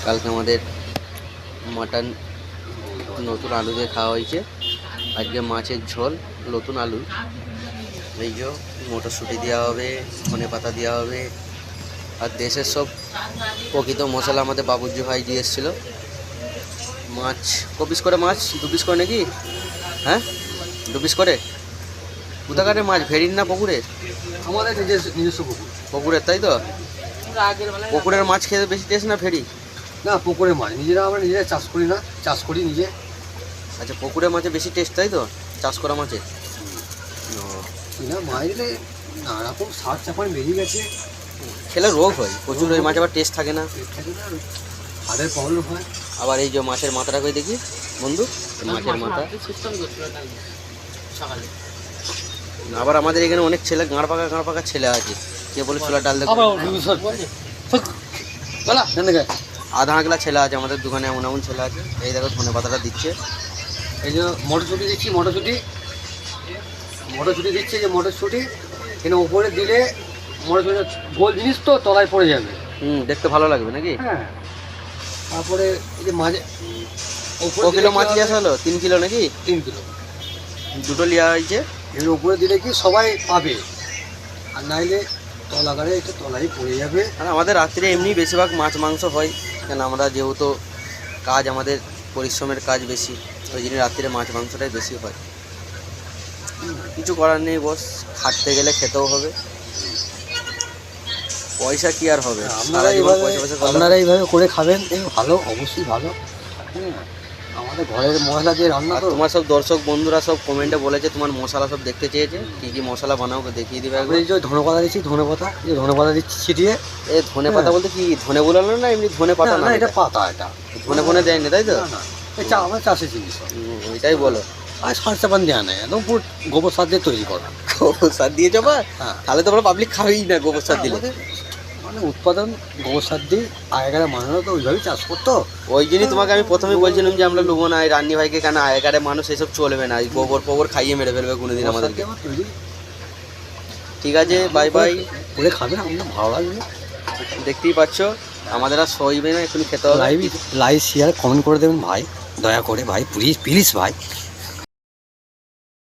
কালকে আমাদের মাটন নতুন আলু দিয়ে খাওয়া হয়েছে। আজকে মাছের ঝোল নতুন আলু, এই যে মটরশুঁটি দেওয়া হবে, ধনে পাতা দেওয়া হবে, আর দেশের সব প্রকৃত মশলা আমাদের বাবুজি ভাই দিয়ে এসেছিলো। মাছ কপিস করে, মাছ 2 পিস করে নাকি? হ্যাঁ 2 পিস করে। কোথাকারের মাছ, ভেড়ির না পুকুরের? আমাদের নিজস্ব পুকুর। পুকুরের, তাই তো? পুকুরের মাছ খেতে বেশি টেস্ট না ফেরি? না, পুকুরের মাছ আমরা নিজেরা চাষ করি না, চাষ করি নিজে। আচ্ছা, পুকুরের মাছে বেশি টেস্ট, তাই তো চাষ করা মাছে? না, মাছগুলো নানা রকম সার চাপান বেরিয়ে গেছে, খেলে রোগ হয় প্রচুর। ওই মাছ আবার টেস্ট থাকে না, হাড়ের প্রবলেম হয়। আবার এই যে মাছের মাথাটা করে দেখি বন্ধু, মাছের মাথা। আবার আমাদের এখানে অনেক ছেলে গাঁড় পাকা ছেলে আছে, কে বলে ছোলা ডাল দেখো, আধা আগলা ছেলে আছে আমাদের দোকানে, এমন এমন ছেলে আছে। এই দেখো ধনে পাতাটা দিচ্ছে, এই যে মটরশুঁটি দিচ্ছি, মটরশুঁটি দিচ্ছে, যে মটরশুঁটি এখানে উপরে দিলে মটরশুঁটি গোল জিনিস তো তলায় পড়ে যাবে। দেখতে ভালো লাগবে নাকি? হ্যাঁ, তারপরে এই যে মাঝে ক কিলো মাছ নিয়ে আসা হলো? 3 কিলো নাকি? 3 কিলো দুটো লিয়া হয়েছে। এর উপরে দিলে কি সবাই পাবে, আর নাইলে তলাগারে একটু তলায় পড়ে যাবে। আর আমাদের রাত্রে এমনি বেশিরভাগ মাছ মাংস হয়, কেন আমরা যেহেতু কাজ, আমাদের পরিশ্রমের কাজ বেশি, ওই জন্য রাত্রে মাছ মাংসটাই বেশি হয়। কিছু করার নেই বস, খাটতে গেলে খেতেও হবে, পয়সা কি আর হবে। আপনারা এইভাবে করে খাবেন, ভালো, অবশ্যই ভালো। আমাদের ঘরের মশলা দিয়ে রান্না। তোমার সব দর্শক বন্ধুরা সব কমেন্টে বলেছে তোমার মশলা সব দেখতে চেয়েছে, কি কি মশলা বানাও দেখিয়ে দিবে। এই যে ধনে পাতা দিচ্ছি, ধনে পাতা দিচ্ছি ছিটিয়ে। এই ধনে পাতা বলতে কি ধনে বলানো না এমনি ধনে পাতা? না, এটা পাতা, এটা ধনে দেয়নি, তাই তো? এটা আমার চাষের জিনিস, এটাই বলো। আর সার চাপান দেওয়া নেই, একদম পুরো গোবর সার দিয়ে তৈরি করা। গোবর সার দিয়ে যাবা? হ্যাঁ, তাহলে তো আমরা পাবলিক খাবেই না গোবর সার দিলে। মানে উৎপাদন গোবর সার দিয়ে, আগেকার মানুষরা তো ওইভাবেই চাষ করতো। ওই জন্যই তোমাকে আমি প্রথমে বলছিলাম যে আমরা লুবো না এই রান্নি ভাইকে, কেন আগেকার মানুষ এসব চলবে না, গোবর খাইয়ে মেরে ফেলবে কোনোদিন আমাদেরকে। ঠিক আছে, বাই বাই। করে খাবেন, আমাদের ভালো লাগবে। দেখতেই পাচ্ছ আমাদের আর সইবে না, এখনই খেতে হবে। লাইক শেয়ার কমেন্ট করে দেবেন ভাই, দয়া করে ভাই, প্লিজ ভাই।